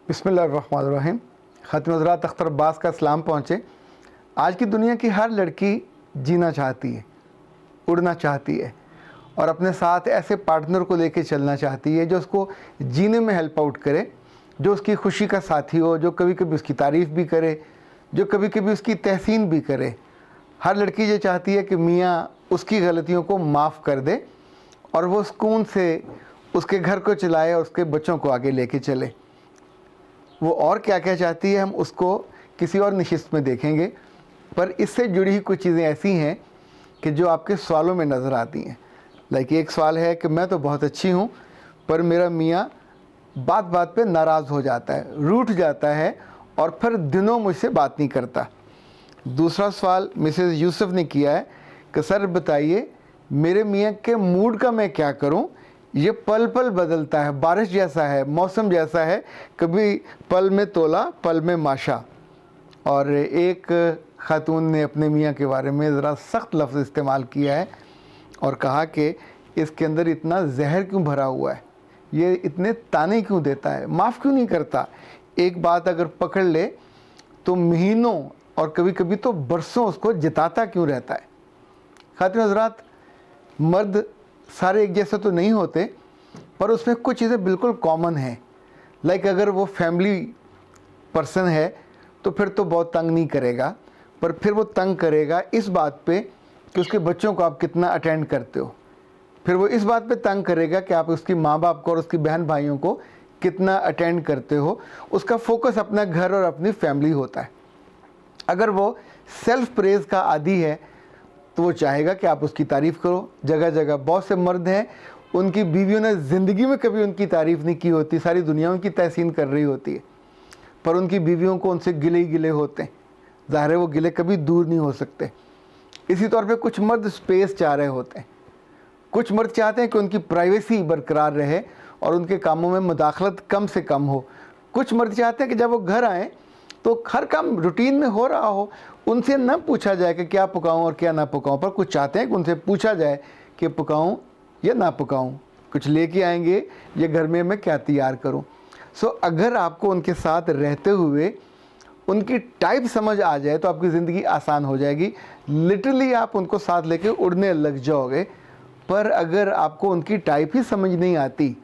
बिस्मिल्लाहिर्रहमानिर्रहीम। ख़ातिन हज़रात, अख्तर अब्बास का सलाम पहुँचे। आज की दुनिया की हर लड़की जीना चाहती है, उड़ना चाहती है और अपने साथ ऐसे पार्टनर को लेके चलना चाहती है जो उसको जीने में हेल्प आउट करे, जो उसकी खुशी का साथी हो, जो कभी कभी उसकी तारीफ़ भी करे, जो कभी कभी उसकी तहसीन भी करे। हर लड़की ये चाहती है कि मियाँ उसकी गलतियों को माफ़ कर दे और वो सुकून से उसके घर को चलाए और उसके बच्चों को आगे लेके चले। वो और क्या क्या चाहती है हम उसको किसी और नशिस्त में देखेंगे, पर इससे जुड़ी हुई कुछ चीज़ें ऐसी हैं कि जो आपके सवालों में नज़र आती हैं। लाइक एक सवाल है कि मैं तो बहुत अच्छी हूँ पर मेरा मियाँ बात बात पे नाराज़ हो जाता है, रूठ जाता है और फिर दिनों मुझसे बात नहीं करता। दूसरा सवाल मिसेस यूसुफ ने किया है कि सर बताइए मेरे मियाँ के मूड का मैं क्या करूँ, ये पल पल बदलता है, बारिश जैसा है, मौसम जैसा है, कभी पल में तोला पल में माशा। और एक खातून ने अपने मियाँ के बारे में ज़रा सख्त लफ्ज़ इस्तेमाल किया है और कहा कि इसके अंदर इतना जहर क्यों भरा हुआ है, ये इतने ताने क्यों देता है, माफ़ क्यों नहीं करता। एक बात अगर पकड़ ले तो महीनों और कभी कभी तो बरसों उसको जिताता क्यों रहता है। खातिन हज़रात, मर्द सारे एक जैसे तो नहीं होते पर उसमें कुछ चीज़ें बिल्कुल कॉमन हैं। लाइक अगर वो फैमिली पर्सन है तो फिर तो बहुत तंग नहीं करेगा, पर फिर वो तंग करेगा इस बात पे कि उसके बच्चों को आप कितना अटेंड करते हो। फिर वो इस बात पे तंग करेगा कि आप उसकी माँ बाप को और उसकी बहन भाइयों को कितना अटेंड करते हो। उसका फोकस अपना घर और अपनी फैमिली होता है। अगर वो सेल्फ प्रेज़ का आदी है तो वो चाहेगा कि आप उसकी तारीफ़ करो। जगह जगह बहुत से मर्द हैं, उनकी बीवियों ने ज़िंदगी में कभी उनकी तारीफ़ नहीं की होती, सारी दुनिया उनकी तहसीन कर रही होती है, पर उनकी बीवियों को उनसे गिले ही गिले होते हैं। ज़ाहिर है वो गिले कभी दूर नहीं हो सकते। इसी तौर पे कुछ मर्द स्पेस चाह रहे होते हैं, कुछ मर्द चाहते हैं कि उनकी प्राइवेसी बरकरार रहे और उनके कामों में मुदाखलत कम से कम हो। कुछ मर्द चाहते हैं कि जब वो घर आएँ तो हर काम रूटीन में हो रहा हो, उनसे न पूछा जाए कि क्या पकाऊं और क्या ना पकाऊं, पर कुछ चाहते हैं कि उनसे पूछा जाए कि पकाऊं या ना पकाऊं, कुछ लेके आएंगे या घर में मैं क्या तैयार करूं। सो अगर आपको उनके साथ रहते हुए उनकी टाइप समझ आ जाए तो आपकी ज़िंदगी आसान हो जाएगी। लिटरली आप उनको साथ लेके उड़ने लग जाओगे। पर अगर आपको उनकी टाइप ही समझ नहीं आती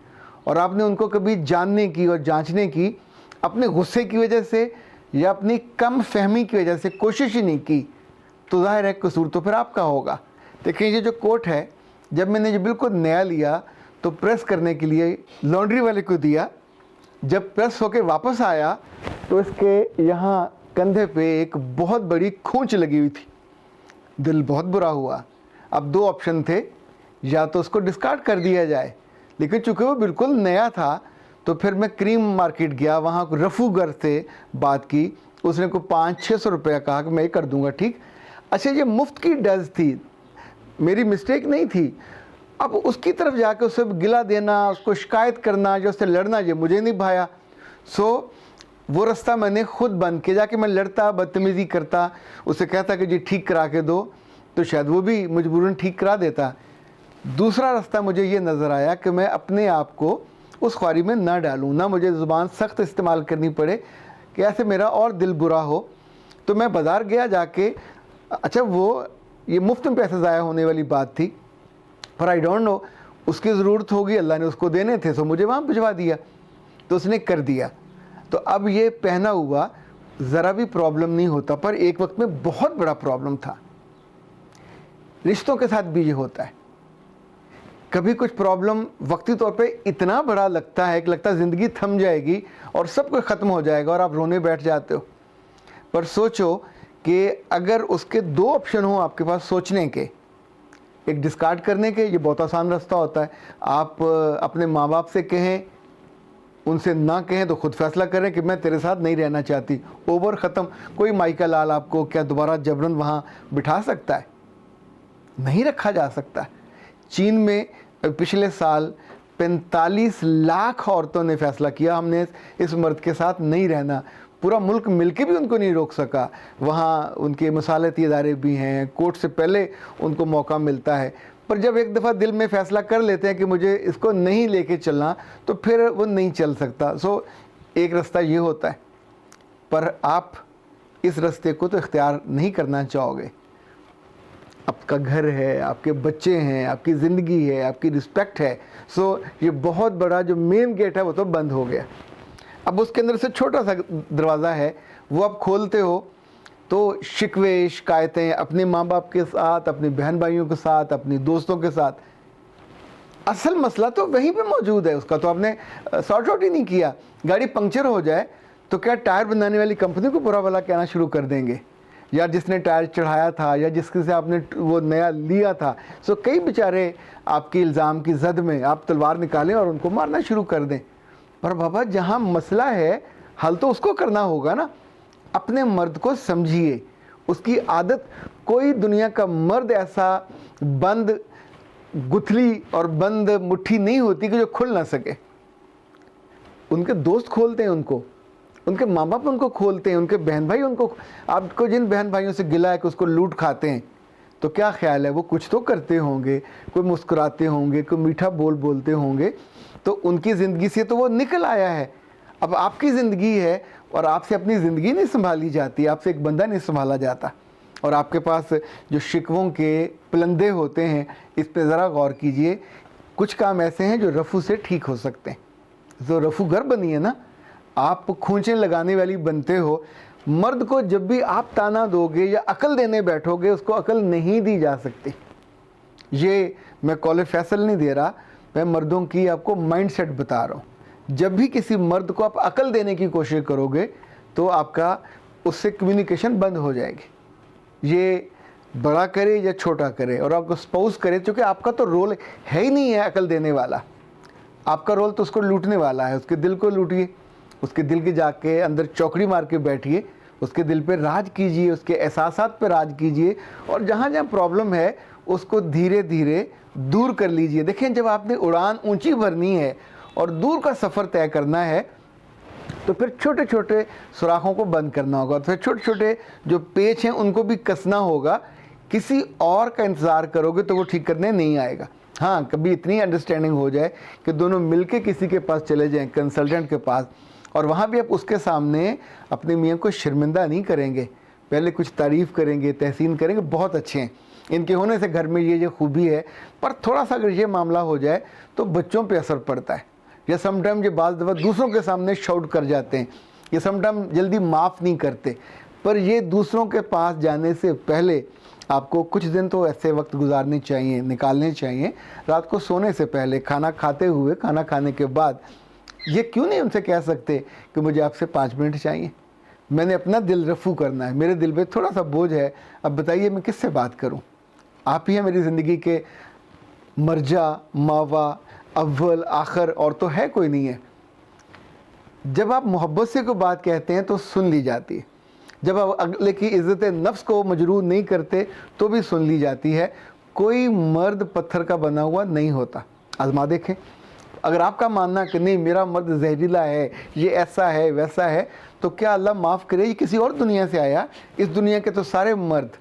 और आपने उनको कभी जानने की और जांचने की अपने गुस्से की वजह से या अपनी कम फहमी की वजह से कोशिश ही नहीं की, तो ज़ाहिर है कसूर तो फिर आपका होगा। देखिए ये जो कोट है, जब मैंने ये बिल्कुल नया लिया तो प्रेस करने के लिए लॉन्ड्री वाले को दिया। जब प्रेस होके वापस आया तो इसके यहाँ कंधे पे एक बहुत बड़ी खूंच लगी हुई थी। दिल बहुत बुरा हुआ। अब दो ऑप्शन थे, या तो उसको डिस्कार्ड कर दिया जाए, लेकिन चूँकि वो बिल्कुल नया था तो फिर मैं क्रीम मार्केट गया, वहाँ रफ़ू घर से बात की। उसने को 500-600 रुपये कहा कि मैं ये कर दूंगा। ठीक, अच्छा ये मुफ्त की डज थी, मेरी मिस्टेक नहीं थी। अब उसकी तरफ जाकर उसे गिला देना, उसको शिकायत करना, जो उससे लड़ना, ये मुझे नहीं भाया। सो वो रास्ता मैंने खुद बंद किया। जाके मैं लड़ता, बदतमीज़ी करता, उसे कहता कि जी ठीक करा के दो, तो शायद वो भी मजबूरन ठीक करा देता। दूसरा रास्ता मुझे ये नज़र आया कि मैं अपने आप को उस ख्वारी में ना डालूँ, ना मुझे ज़ुबान सख्त इस्तेमाल करनी पड़े कि ऐसे मेरा और दिल बुरा हो। तो मैं बाज़ार गया जाके, अच्छा वो ये मुफ्त में पैसे ज़ाया होने वाली बात थी, पर आई डोंट नो उसकी ज़रूरत होगी, अल्लाह ने उसको देने थे, सो मुझे वहाँ भिजवा दिया, तो उसने कर दिया। तो अब ये पहना हुआ ज़रा भी प्रॉब्लम नहीं होता, पर एक वक्त में बहुत बड़ा प्रॉब्लम था। रिश्तों के साथ भी ये होता है। कभी कुछ प्रॉब्लम वक्ती तौर पे इतना बड़ा लगता है कि लगता है ज़िंदगी थम जाएगी और सब कुछ ख़त्म हो जाएगा और आप रोने बैठ जाते हो। पर सोचो कि अगर उसके दो ऑप्शन हो आपके पास सोचने के, एक डिस्कार्ड करने के, ये बहुत आसान रास्ता होता है। आप अपने माँ बाप से कहें, उनसे ना कहें तो खुद फैसला करें कि मैं तेरे साथ नहीं रहना चाहती, ओवर ख़त्म। कोई माइका लाल आपको क्या दोबारा जबरन वहाँ बिठा सकता है? नहीं रखा जा सकता। चीन में पिछले साल 45 लाख औरतों ने फैसला किया हमने इस मर्द के साथ नहीं रहना। पूरा मुल्क मिलके भी उनको नहीं रोक सका। वहाँ उनके मसालती इदारे भी हैं, कोर्ट से पहले उनको मौका मिलता है। पर जब एक दफ़ा दिल में फ़ैसला कर लेते हैं कि मुझे इसको नहीं लेके चलना, तो फिर वो नहीं चल सकता। सो एक रास्ता ये होता है, पर आप इस रास्ते को तो इख्तियार नहीं करना चाहोगे। आपका घर है, आपके बच्चे हैं, आपकी ज़िंदगी है, आपकी रिस्पेक्ट है, सो ये बहुत बड़ा जो मेन गेट है वो तो बंद हो गया। अब उसके अंदर से छोटा सा दरवाज़ा है, वो आप खोलते हो तो शिकवे शिकायतें अपने माँ बाप के साथ, अपने बहन भाइयों के साथ, अपने दोस्तों के साथ। असल मसला तो वहीं पे मौजूद है, उसका तो आपने सॉर्ट आउट ही नहीं किया। गाड़ी पंक्चर हो जाए तो क्या टायर बनाने वाली कंपनी को बुरा भला कहना शुरू कर देंगे, या जिसने टायर चढ़ाया था, या जिसके से आपने वो नया लिया था। सो कई बेचारे आपके इल्ज़ाम की जद में आप तलवार निकालें और उनको मारना शुरू कर दें। पर बाबा जहाँ मसला है, हल तो उसको करना होगा ना। अपने मर्द को समझिए, उसकी आदत, कोई दुनिया का मर्द ऐसा बंद गुथली और बंद मुट्ठी नहीं होती कि जो खुल ना सके। उनके दोस्त खोलते हैं उनको, उनके माँ बाप उनको खोलते हैं, उनके बहन भाई उनको। आपको जिन बहन भाइयों से गिला है कि उसको लूट खाते हैं, तो क्या ख्याल है वो कुछ तो करते होंगे, कोई मुस्कुराते होंगे, कोई मीठा बोल बोलते होंगे, तो उनकी ज़िंदगी से तो वो निकल आया है। अब आपकी ज़िंदगी है और आपसे अपनी ज़िंदगी नहीं संभाली जाती, आपसे एक बंदा नहीं संभाला जाता, और आपके पास जो शिकवों के पलंदे होते हैं, इस पे ज़रा गौर कीजिए। कुछ काम ऐसे हैं जो रफ़ू से ठीक हो सकते हैं। तो रफ़ू घर बनी है ना, आप खूंचें लगाने वाली बनते हो। मर्द को जब भी आप ताना दोगे या अकल देने बैठोगे, उसको अकल नहीं दी जा सकती। ये मैं कौल फैसल नहीं दे रहा, मैं मर्दों की आपको माइंडसेट बता रहा हूँ। जब भी किसी मर्द को आप अकल देने की कोशिश करोगे तो आपका उससे कम्युनिकेशन बंद हो जाएगी। ये बड़ा करे या छोटा करे और आपको स्पाउस करे, क्योंकि आपका तो रोल है ही नहीं है अकल देने वाला। आपका रोल तो उसको लूटने वाला है। उसके दिल को लूटिए, उसके दिल के जाके अंदर चौकड़ी मार के बैठिए, उसके दिल पे राज कीजिए, उसके एहसासात पे राज कीजिए, और जहाँ जहाँ प्रॉब्लम है उसको धीरे धीरे दूर कर लीजिए। देखें, जब आपने उड़ान ऊंची भरनी है और दूर का सफ़र तय करना है, तो फिर छोटे छोटे सुराखों को बंद करना होगा, फिर छोटे छोटे जो पेच हैं उनको भी कसना होगा। किसी और का इंतज़ार करोगे तो वो ठीक करने नहीं आएगा। हाँ, कभी इतनी अंडरस्टैंडिंग हो जाए कि दोनों मिलके किसी के पास चले जाएं, कंसल्टेंट के पास, और वहाँ भी आप उसके सामने अपने मियाँ को शर्मिंदा नहीं करेंगे, पहले कुछ तारीफ़ करेंगे, तहसीन करेंगे, बहुत अच्छे हैं, इनके होने से घर में ये खूबी है। पर थोड़ा सा अगर ये मामला हो जाए तो बच्चों पे असर पड़ता है, या समटाइम ये बाज़ दफ़ा दूसरों के सामने शाउट कर जाते हैं, ये समटाइम जल्दी माफ़ नहीं करते। पर ये दूसरों के पास जाने से पहले आपको कुछ दिन तो ऐसे वक्त गुजारने चाहिए, निकालने चाहिए। रात को सोने से पहले, खाना खाते हुए, खाना खाने के बाद, ये क्यों नहीं उनसे कह सकते कि मुझे आपसे 5 मिनट चाहिए, मैंने अपना दिल रफू करना है, मेरे दिल पे थोड़ा सा बोझ है, अब बताइए मैं किससे बात करूं? आप ही हैं मेरी ज़िंदगी के मर्जा, मावा, अव्वल, आखिर, और तो है कोई नहीं है। जब आप मोहब्बत से कोई बात कहते हैं तो सुन ली जाती है, जब आप अगले की इज़्ज़त नफ्स को मजरूह नहीं करते तो भी सुन ली जाती है। कोई मर्द पत्थर का बना हुआ नहीं होता। आज़मा देखें, अगर आपका मानना कि नहीं मेरा मर्द जहरीला है, ये ऐसा है वैसा है, तो क्या अल्लाह माफ़ करे ये किसी और दुनिया से आया? इस दुनिया के तो सारे मर्द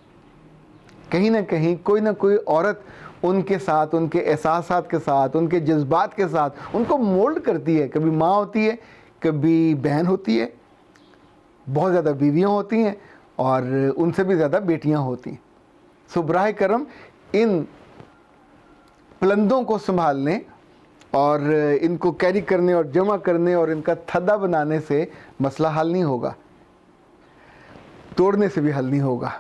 कहीं ना कहीं कोई ना कोई औरत उनके साथ, उनके एहसासात के साथ, उनके जज्बात के साथ उनको मोल्ड करती है। कभी माँ होती है, कभी बहन होती है, बहुत ज़्यादा बीवियाँ होती हैं, और उनसे भी ज़्यादा बेटियाँ होती हैं। सो बराह करम इन पलंदों को संभालने और इनको कैरी करने और जमा करने और इनका थद्दा बनाने से मसला हल नहीं होगा, तोड़ने से भी हल नहीं होगा,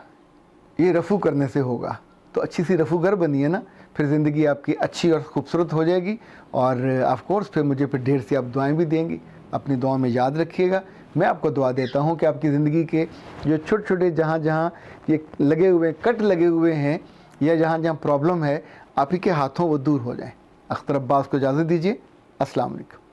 ये रफू करने से होगा। तो अच्छी सी रफू घर बनी है ना, फिर ज़िंदगी आपकी अच्छी और ख़ूबसूरत हो जाएगी। और ऑफ कोर्स फिर मुझे फिर ढेर सी आप दुआएं भी देंगी। अपनी दुआ में याद रखिएगा। मैं आपको दुआ देता हूँ कि आपकी ज़िंदगी के जो छोटे छोटे जहाँ जहाँ ये लगे हुए कट लगे हुए हैं, या जहाँ जहाँ प्रॉब्लम है, आप ही के हाथों वो दूर हो जाए। अख्तर अब्बास को इजाज़त दीजिए। अस्सलाम वालेकुम।